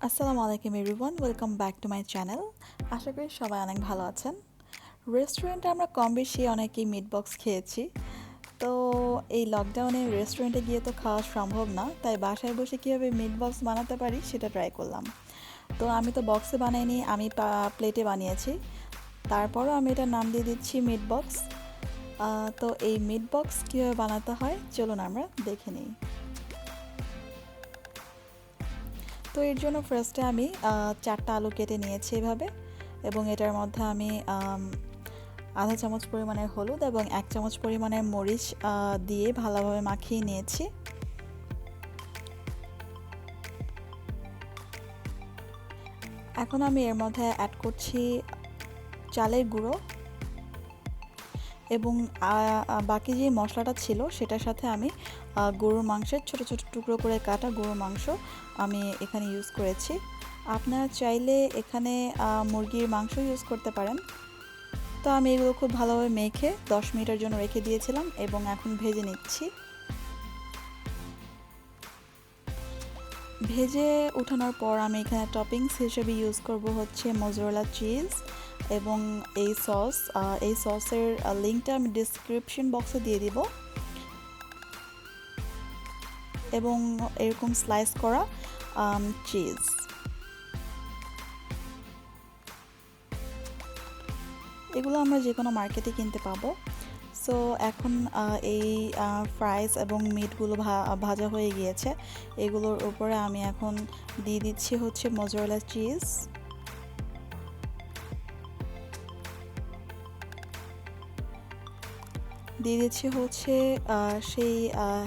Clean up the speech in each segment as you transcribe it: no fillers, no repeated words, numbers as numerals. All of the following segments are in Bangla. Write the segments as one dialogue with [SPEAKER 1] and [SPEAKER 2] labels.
[SPEAKER 1] আসসালামু আলাইকুম everyone, welcome back to my channel. আশা করি সবাই অনেক ভালো আছেন। রেস্টুরেন্টে আমরা কম বেশি অনেকেই মিট বক্স খেয়েছি। তো এই লকডাউনে রেস্টুরেন্টে গিয়ে তো খাওয়া সম্ভব না, তাই বাসায় বসে কীভাবে মিট বক্স বানাতে পারি সেটা ট্রাই করলাম। তো আমি তো বক্সে বানাইনি, আমি প্লেটে বানিয়েছি। তারপরও আমি এটার নাম দিয়ে দিচ্ছি মিট বক্স। তো এই মিট বক্স কীভাবে বানাতে হয় চলুন আমরা দেখে নিই। তো এর জন্য ফার্স্টে আমি 4টা আলু কেটে নিয়েছি এভাবে, এবং এটার মধ্যে আমি আধা চামচ পরিমাণের হলুদ এবং 1 চামচ পরিমাণের মরিচ দিয়ে ভালোভাবে মাখিয়ে নিয়েছি। এখন আমি এর মধ্যে অ্যাড করছি চালের গুঁড়ো, এবং বাকি যে মশলাটা ছিল সেটার সাথে আমি গরুর মাংসের ছোট ছোট টুকরো করে কাটা গরুর মাংস আমি এখানে ইউজ করেছি। আপনারা চাইলে এখানে মুরগির মাংস ইউজ করতে পারেন। তো আমি এগুলো খুব ভালোভাবে মেখে 10 মিনিটের জন্য রেখে দিয়েছিলাম এবং এখন ভেজে নিচ্ছি। ভেজে ওঠানোর পর আমি এখানে টপিংস হিসেবে ইউজ করব হচ্ছে মোজারেলা চিজ এবং এই সসের লিঙ্কটা আমি ডিসক্রিপশন বক্সে দিয়ে দিব, এবং এরকম স্লাইস করা চিজ। এগুলো আমরা যে কোনো মার্কেটে কিনতে পাবো। সো এখন এই ফ্রাইস এবং মিটগুলো ভাজা হয়ে গিয়েছে। এগুলোর উপরে আমি এখন দিয়ে দিচ্ছি হচ্ছে মোজারেলা চিজ, দিয়ে দিচ্ছি হচ্ছে সেই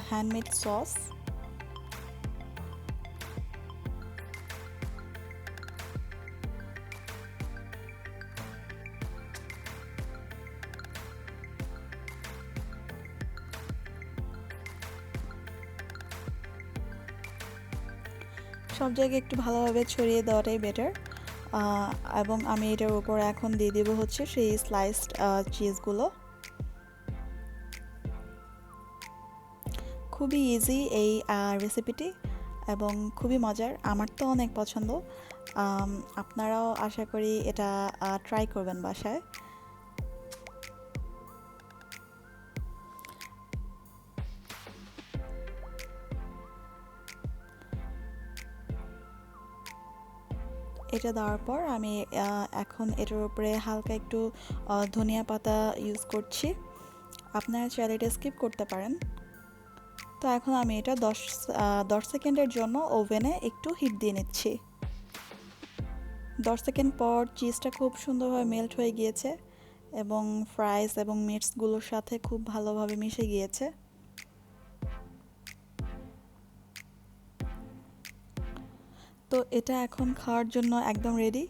[SPEAKER 1] হ্যান্ডমেড সস, সব জায়গায় একটু ভালোভাবে ছড়িয়ে দেওয়াটাই বেটার। এবং আমি এটার উপর এখন দিয়ে দেবো হচ্ছে সেই স্লাইসড চিজগুলো। খুবই ইজি এই রেসিপিটি এবং খুবই মজার, আমার তো অনেক পছন্দ। আপনারাও আশা করি এটা ট্রাই করবেন বাসায়। এটা দেওয়ার পর আমি এখন এটার উপরে হালকা একটু ধনিয়া পাতা ইউজ করছি। আপনারা চাইলে এটা স্কিপ করতে পারেন। তো এখন আমি এটা 10 সেকেন্ডের জন্য ওভেনে একটু হিট দিয়ে নিচ্ছি। 10 সেকেন্ড পর চিজটা খুব সুন্দরভাবে মেল্ট হয়ে গিয়েছে এবং ফ্রাইস এবং মিটসগুলোর সাথে খুব ভালোভাবে মিশে গিয়েছে। তো এটা এখন খাওয়ার জন্য একদম রেডি।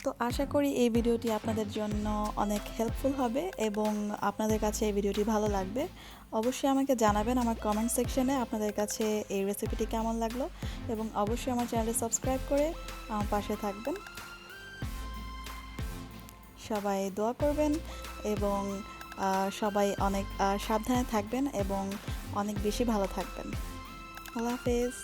[SPEAKER 1] তো আশা করি এই ভিডিওটি আপনাদের জন্য অনেক হেল্পফুল হবে এবং আপনাদের কাছে এই ভিডিওটি ভালো লাগবে। অবশ্যই আমাকে জানাবেন আমার কমেন্ট সেকশনে আপনাদের কাছে এই রেসিপিটি কেমন লাগলো, এবং অবশ্যই আমার চ্যানেলটি সাবস্ক্রাইব করে আমার পাশে থাকবেন। সবাই দোয়া করবেন এবং সবাই অনেক সাবধানে থাকবেন এবং অনেক বেশি ভালো থাকবেন। আল্লাহ হাফেজ।